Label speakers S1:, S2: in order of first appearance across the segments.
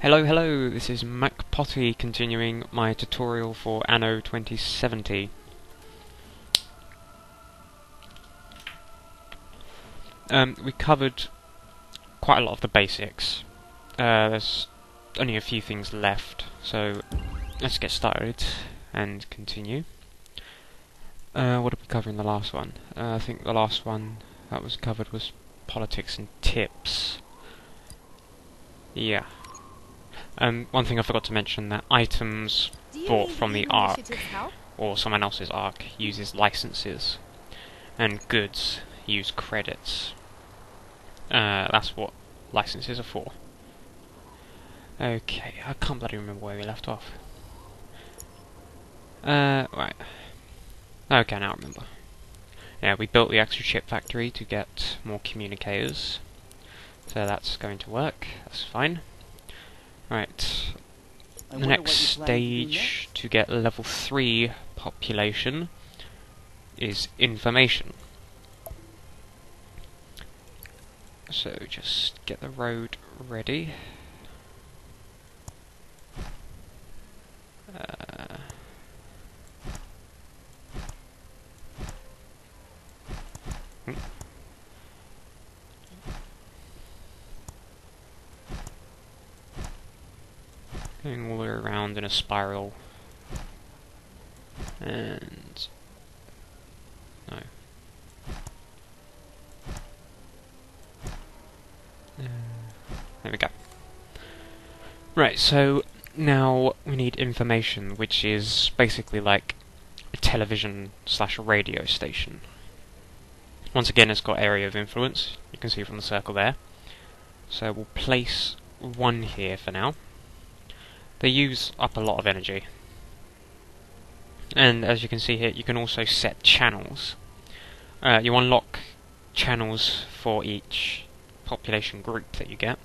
S1: Hello, this is MacPotty continuing my tutorial for Anno 2070. We covered quite a lot of the basics. There's only a few things left, so let's get started and continue. What did we cover in the last one? I think the last one that was covered was politics and tips. Yeah. One thing I forgot to mention, that items bought from the Ark, or someone else's Ark, uses licenses, and goods use credits. That's what licenses are for. Okay, I can't bloody remember where we left off. Right. Okay, now I remember. Yeah, we built the extra chip factory to get more communicators, so that's going to work, that's fine. Right, the next stage to get level 3 population is information. So just get the road ready. Going all the way around in a spiral, and no. There we go. Right, so now we need information, which is basically like a television / radio station. Once again, it's got area of influence. You can see from the circle there. So we'll place one here for now. They use up a lot of energy, and as you can see here, you can also set channels. You unlock channels for each population group that you get.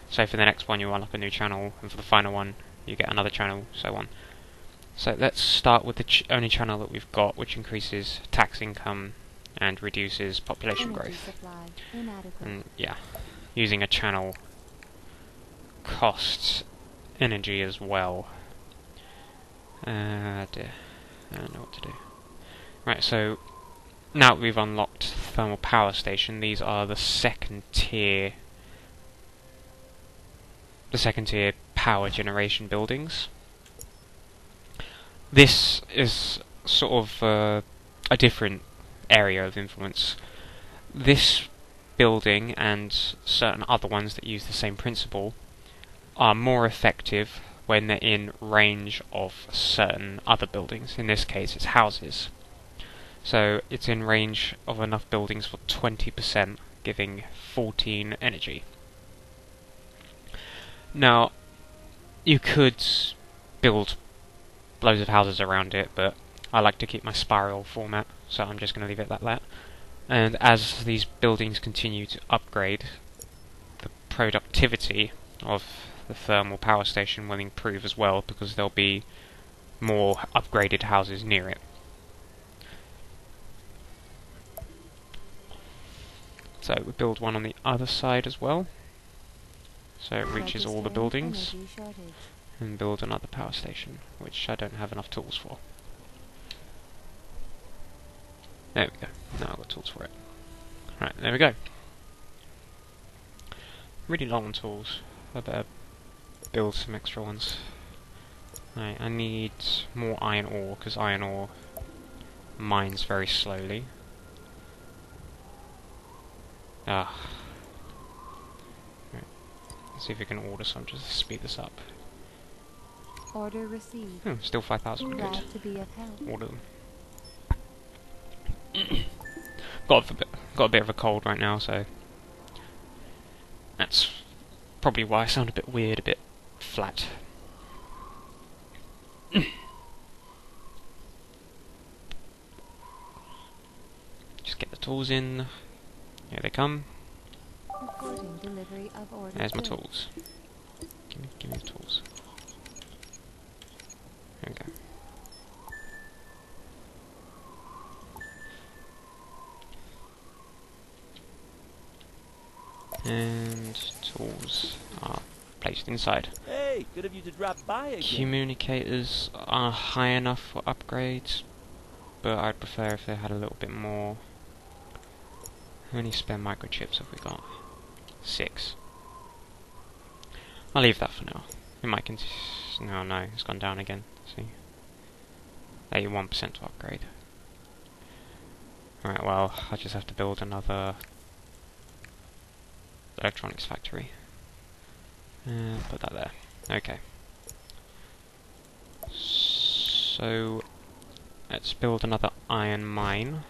S1: So for the next one you unlock a new channel, and for the final one you get another channel, so on. So let's start with the only channel that we've got, which increases tax income and reduces population growth. And yeah, using a channel costs energy as well. Dear. I don't know what to do. Right, so now that we've unlocked thermal power station, these are the second tier power generation buildings. This is sort of a different area of influence. This building and certain other ones that use the same principle are more effective when they're in range of certain other buildings. In this case it's houses. So it's in range of enough buildings for 20%, giving 14 energy. Now, you could build loads of houses around it, but I like to keep my spiral format, so I'm just going to leave it like that. And as these buildings continue to upgrade, the productivity of the thermal power station will improve as well, because there'll be more upgraded houses near it. So we build one on the other side as well, so it reaches all the buildings, and build another power station, which I don't have enough tools for. There we go, now I've got tools for it. Right, there we go. Really long on tools, I better build some extra ones. Right, I need more iron ore, because iron ore mines very slowly. Right. Let's see if we can order some just to speed this up.
S2: Order received.
S1: Still 5,000, good.
S2: To be of help.
S1: Order them. got a bit of a cold right now, so that's probably why I sound a bit weird, a bit flat. Just get the tools in. Here they come.
S2: Delivery of order.
S1: There's my tools. Give me the tools. There we go. And tools are placed inside.
S3: Hey, good of you to drop by again.
S1: Communicators are high enough for upgrades, but I'd prefer if they had a little bit more. How many spare microchips have we got? 6. I'll leave that for now. It might no, it's gone down again. See? 81% to upgrade. Alright, well, I just have to build another electronics factory. Put that there. Okay. So, let's build another iron mine.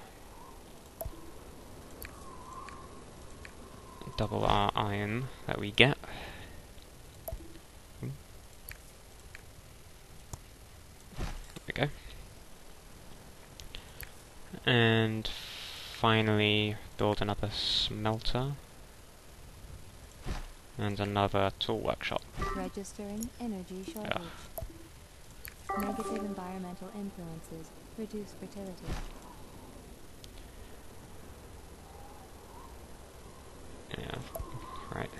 S1: Double our iron that we get. There we go. And finally build another smelter. And another tool workshop.
S2: Registering energy shortage. Negative environmental influences reduce fertility.
S1: Yeah, right.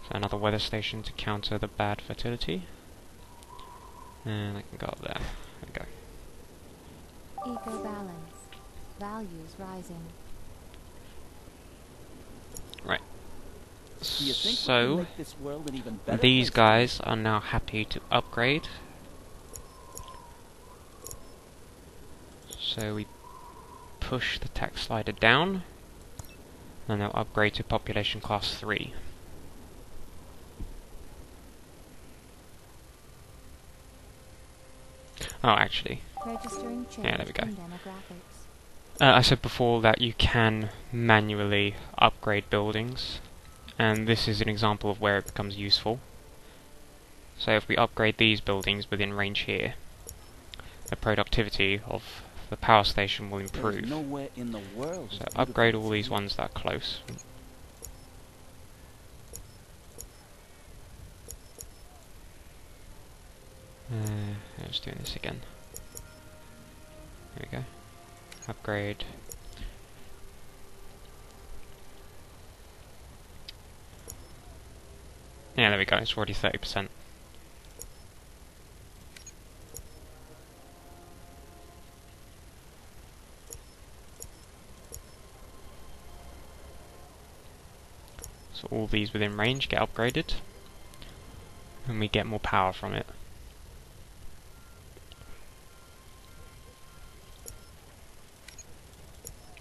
S1: So another weather station to counter the bad fertility. And I can go up there. There we go.
S2: Eco balance. Values rising.
S1: Right.
S3: Do you think we can
S1: So,
S3: make this world an even better
S1: these
S3: place?
S1: guys are now happy to upgrade. So we push the tax slider down, and they'll upgrade to population class 3. Oh, actually,
S2: Registering change
S1: yeah, there we go.
S2: in demographics.
S1: I said before that you can manually upgrade buildings, and this is an example of where it becomes useful. So if we upgrade these buildings within range here, the productivity of the power station will
S3: There's
S1: improve.
S3: nowhere in the world.
S1: So
S3: as
S1: upgrade
S3: beautiful
S1: all
S3: as
S1: these
S3: here.
S1: ones that are close. Let's do this again. There we go. Upgrade. Yeah, there we go. It's already 30%. So all these within range get upgraded, and we get more power from it.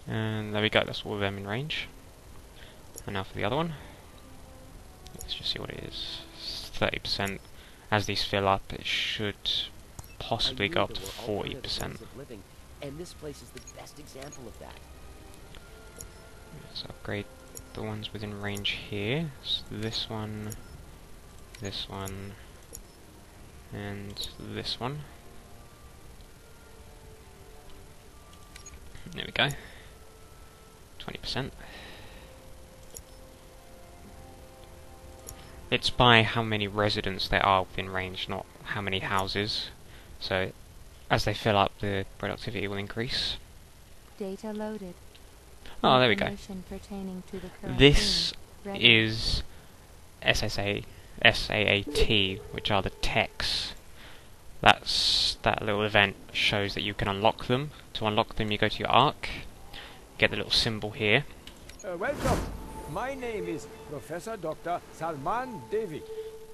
S1: And there we go, that's all of them in range. And now for the other one. Let's just see what it is. It's 30%. As these fill up, it should possibly go up to 40%.
S4: And this place is the best example of that.
S1: Let's upgrade the ones within range here. So this one, and this one. There we go. 20%. It's by how many residents there are within range, not how many houses. So as they fill up, the productivity will increase.
S2: Data loaded.
S1: Oh, there we go.
S2: Information pertaining to the current
S1: This
S2: scene. Ready.
S1: is S.A.A.T, which are the techs. That little event shows that you can unlock them. To unlock them, you go to your arc, get the little symbol here.
S5: Welcome. My name is Professor Dr. Salman Devi.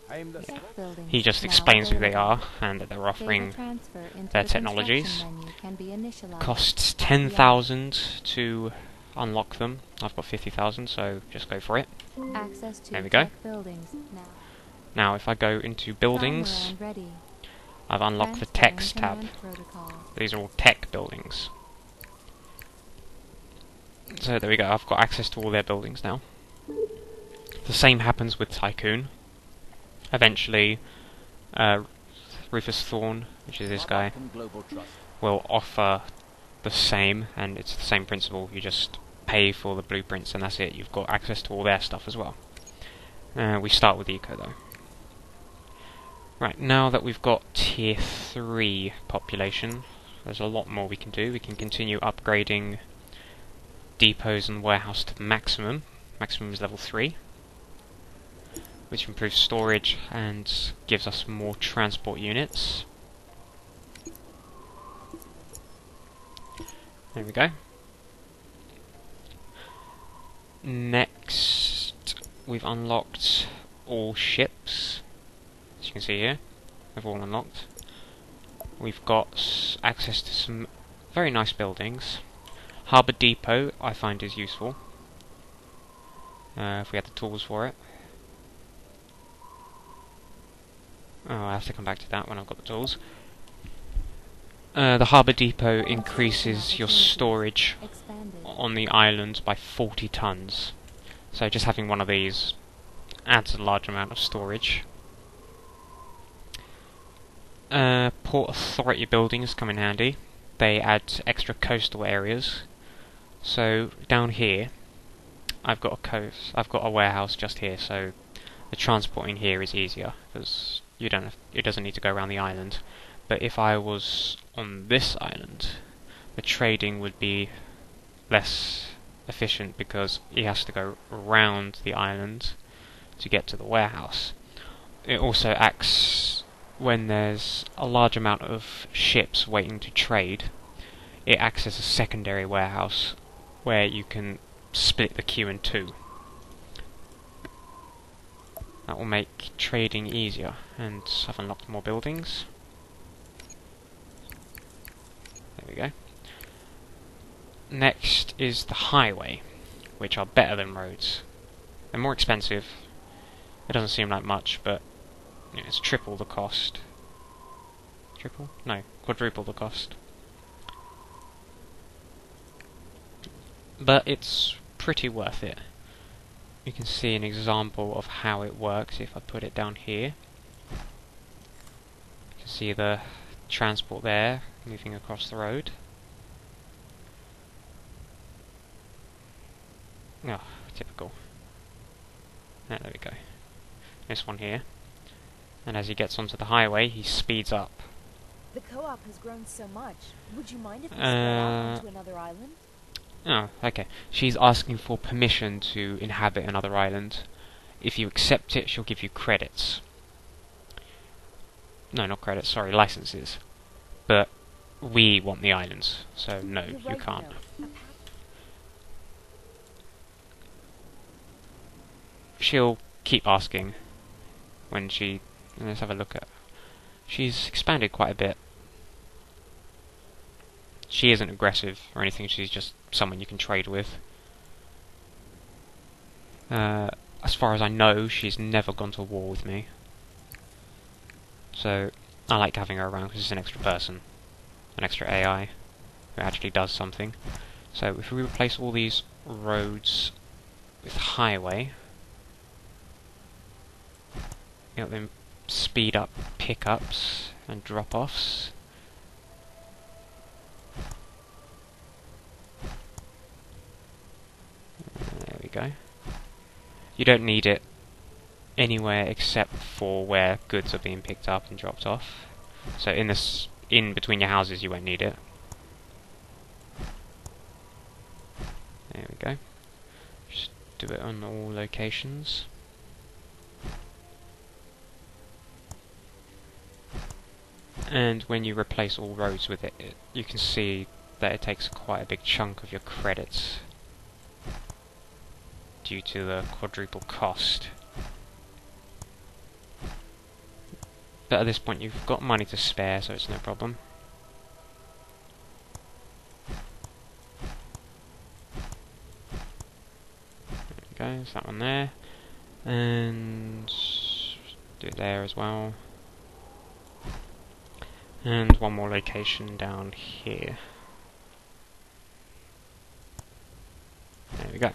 S5: I am the
S2: Tech buildings
S1: He just
S2: now
S1: explains who they
S2: available.
S1: are and that they're
S2: Data
S1: offering
S2: transfer into
S1: their
S2: the
S1: technologies.
S2: construction menu can be initialized.
S1: Costs
S2: at the
S1: 10,000 to unlock them. I've got 50,000, so just go for it.
S2: end. Access to
S1: There we go.
S2: tech buildings now.
S1: Now, if I go into buildings,
S2: Firmware ready.
S1: I've unlocked the
S2: Transferring
S1: techs tab.
S2: command protocol.
S1: These are all tech buildings. So there we go, I've got access to all their buildings now. The same happens with Tycoon. Eventually, Rufus Thorne, which is this guy,
S3: Global Trust.
S1: will offer the same, and it's the same principle. You just pay for the blueprints and that's it. You've got access to all their stuff as well. We start with Eco though. Right, now that we've got tier 3 population, there's a lot more we can do. We can continue upgrading depots and warehouse to maximum. Maximum is level 3. which improves storage and gives us more transport units. There we go. Next, we've unlocked all ships. As you can see here, they've all unlocked. We've got access to some very nice buildings. Harbour Depot, I find, is useful. If we had the tools for it. Oh, I have to come back to that when I've got the tools. The Harbour Depot increases your storage
S2: Expanded.
S1: on the island by 40 tons. So just having one of these adds a large amount of storage. Port Authority buildings come in handy. They add extra coastal areas. So down here, I've got a warehouse just here, so the transporting here is easier because it doesn't need to go around the island. But if I was on this island, the trading would be less efficient because he has to go around the island to get to the warehouse. It also acts when there's a large amount of ships waiting to trade. It acts as a secondary warehouse where you can split the queue in two. That will make trading easier, and I've unlocked more buildings. There we go. Next is the highway, which are better than roads. They're more expensive. It doesn't seem like much, but it's triple the cost. Triple? No, quadruple the cost. But it's pretty worth it. You can see an example of how it works if I put it down here. You can see the transport there moving across the road. Oh, typical. There we go. This one here. And as he gets onto the highway, he speeds up.
S6: The co-op has grown so much. Would you mind if we spread out onto another island?
S1: Oh, okay. She's asking for permission to inhabit another island. If you accept it, she'll give you credits. No, not credits, sorry, licenses. But we want the islands, so no,
S6: You're
S1: you
S6: right,
S1: can't.
S6: you know.
S1: She'll keep asking when she... Let's have a look at... She's expanded quite a bit. She isn't aggressive or anything, she's just someone you can trade with. As far as I know, she's never gone to war with me. So, I like having her around because she's an extra person. An extra AI who actually does something. So, if we replace all these roads with highway, it'll then speed up pickups and drop-offs. There we go. You don't need it anywhere except for where goods are being picked up and dropped off. So in between your houses you won't need it. There we go. Just do it on all locations. And when you replace all roads with it, you can see that it takes quite a big chunk of your credits due to the quadruple cost. But at this point you've got money to spare, so it's no problem. There we go, there's that one there. And do it there as well. And one more location down here. There we go.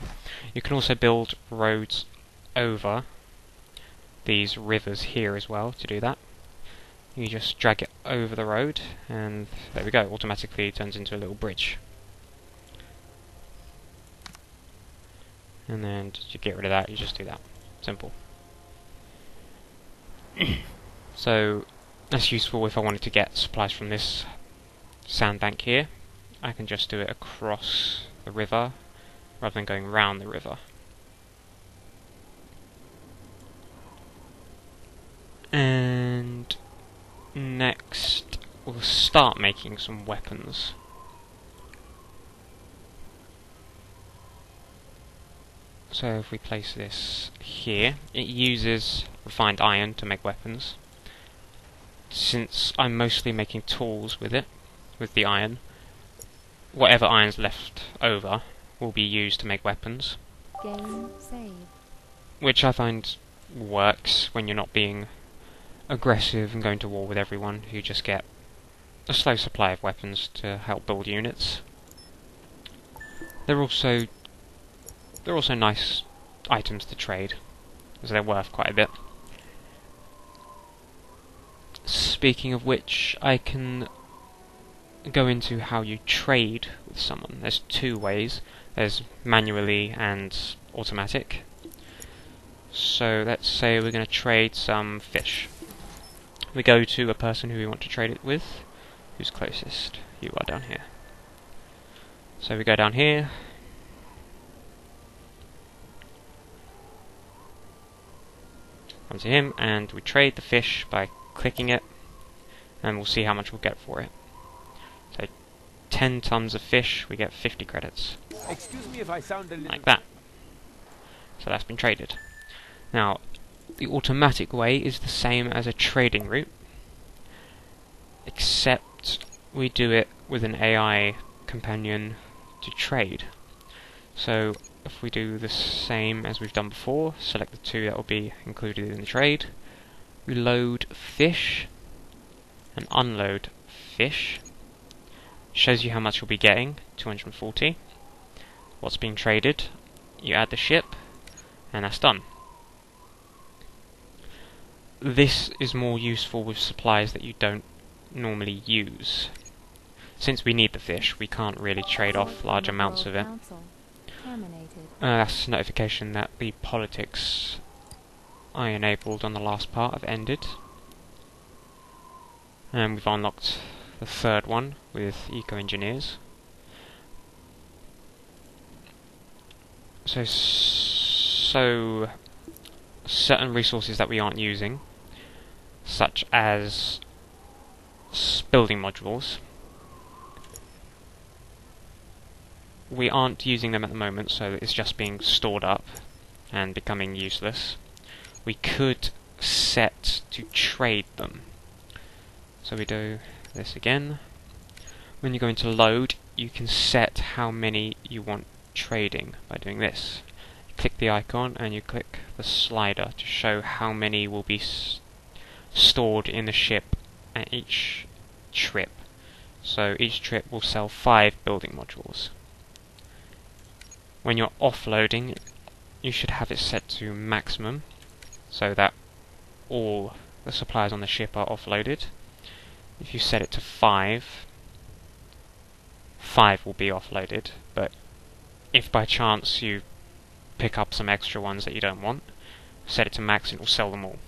S1: You can also build roads over these rivers here as well to do that. You just drag it over the road and there we go, automatically turns into a little bridge. And then to get rid of that, you just do that. Simple. So that's useful if I wanted to get supplies from this sandbank here. I can just do it across the river rather than going round the river. we'll start making some weapons. So if we place this here, it uses refined iron to make weapons. Since I'm mostly making tools with it, with the iron, whatever iron's left over will be used to make weapons.
S2: Game save.
S1: Which I find works when you're not being aggressive and going to war with everyone. You just get a slow supply of weapons to help build units. They're also nice items to trade, as they're worth quite a bit. Speaking of which, I can go into how you trade with someone. There's two ways. There's manually and automatic. So let's say we're going to trade some fish. We go to a person who we want to trade it with. Who's closest? You are down here. So we go down here. Come to him and we trade the fish by clicking it, and we'll see how much we'll get for it. So 10 tons of fish, we get 50 credits.
S5: Excuse me if I sound a little...
S1: Like that. So that's been traded. Now, the automatic way is the same as a trading route, except we do it with an AI companion to trade. So if we do the same as we've done before, select the two that will be included in the trade, we load fish and unload fish. Shows you how much you'll be getting, 240. What's being traded, you add the ship, and that's done. This is more useful with supplies that you don't normally use. Since we need the fish, we can't really trade off large amounts of it. That's a notification that the politics I enabled on the last part have ended. And we've unlocked the third one with eco-engineers. So certain resources that we aren't using, such as building modules, we aren't using them at the moment, so it's just being stored up and becoming useless. We could set to trade them. So we do this again. When you go into load, you can set how many you want trading by doing this. You click the icon and you click the slider to show how many will be stored in the ship at each trip. So each trip will sell 5 building modules. When you're offloading, you should have it set to maximum, so that all the supplies on the ship are offloaded. If you set it to 5, 5 will be offloaded, but if by chance you pick up some extra ones that you don't want, set it to max and it will sell them all.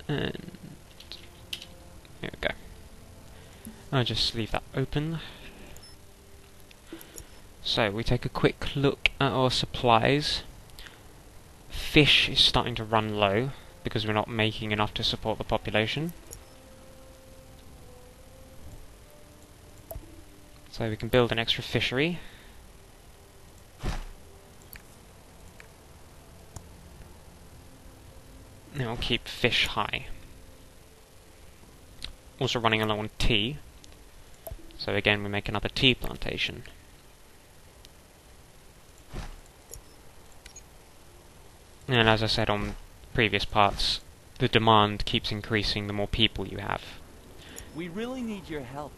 S1: And here we go. I'll just leave that open. So we take a quick look at our supplies. Fish is starting to run low because we're not making enough to support the population. So we can build an extra fishery. Now we'll keep fish high. Also running low on tea. So again, we make another tea plantation. And as I said on previous parts, the demand keeps increasing the more people you have.
S3: We really need your help.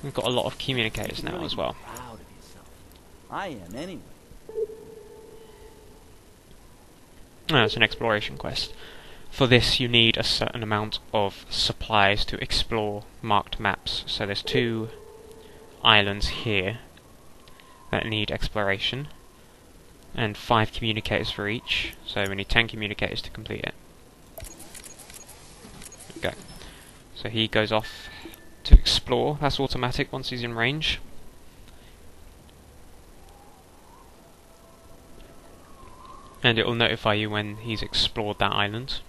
S1: We've got a lot of communicators now as well.
S3: Proud of yourself. I am anyway.
S1: It's an exploration quest. For this you need a certain amount of supplies to explore marked maps. So there's 2 islands here that need exploration, and 5 communicators for each, so we need 10 communicators to complete it. Okay. So he goes off to explore. That's automatic once he's in range. And it will notify you when he's explored that island.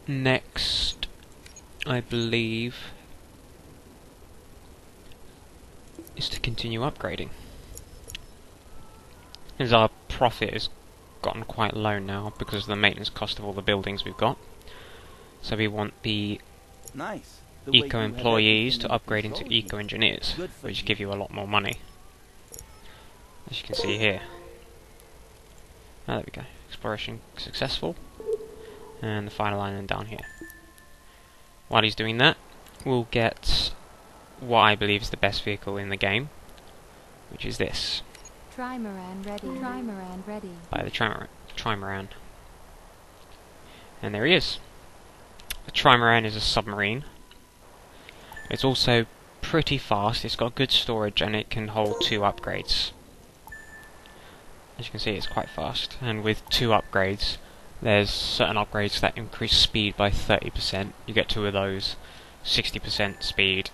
S1: Next, I believe, is to continue upgrading. As our profit has gotten quite low now because of the maintenance cost of all the buildings we've got. So we want the
S3: Nice. The way you
S1: eco
S3: have
S1: employees to
S3: everything in
S1: upgrade into
S3: control
S1: eco
S3: here.
S1: engineers,
S3: Good for
S1: which
S3: you.
S1: give you a lot more money. As you can see here. Ah, there we go. Exploration successful. And the final island down here. While he's doing that, we'll get what I believe is the best vehicle in the game, which is this,
S2: Trimaran ready. Trimaran ready.
S1: by the Trimaran. And there he is. The Trimaran is a submarine. It's also pretty fast, it's got good storage, and it can hold 2 upgrades. As you can see, it's quite fast, and with 2 upgrades, there's certain upgrades that increase speed by 30%. You get 2 of those, 60% speed.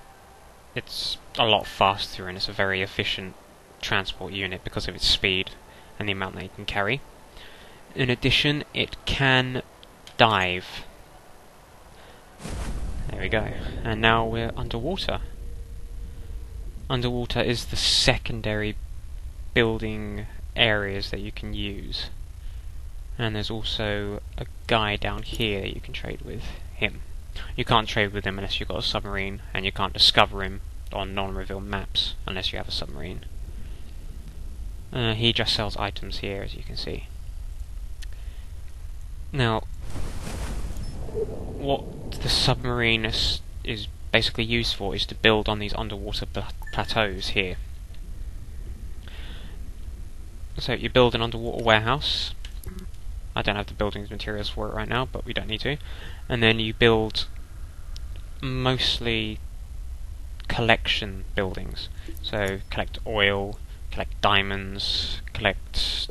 S1: It's a lot faster, and it's a very efficient transport unit because of its speed and the amount that it can carry. In addition, it can dive. There we go. And now we're underwater. Underwater is the secondary building areas that you can use. And there's also a guy down here that you can trade with him. You can't trade with him unless you've got a submarine, and you can't discover him on non-revealed maps unless you have a submarine. He just sells items here, as you can see. Now, what the submarine is basically used for is to build on these underwater plateaus here. So you build an underwater warehouse. I don't have the building materials for it right now, but we don't need to. And then you build mostly collection buildings. So collect oil, collect diamonds, collect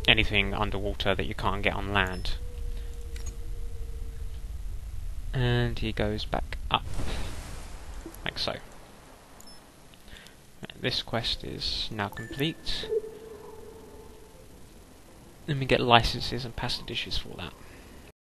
S1: anything underwater that you can't get on land. And he goes back up, like so. This quest is now complete. And we get licenses and passage dishes for that.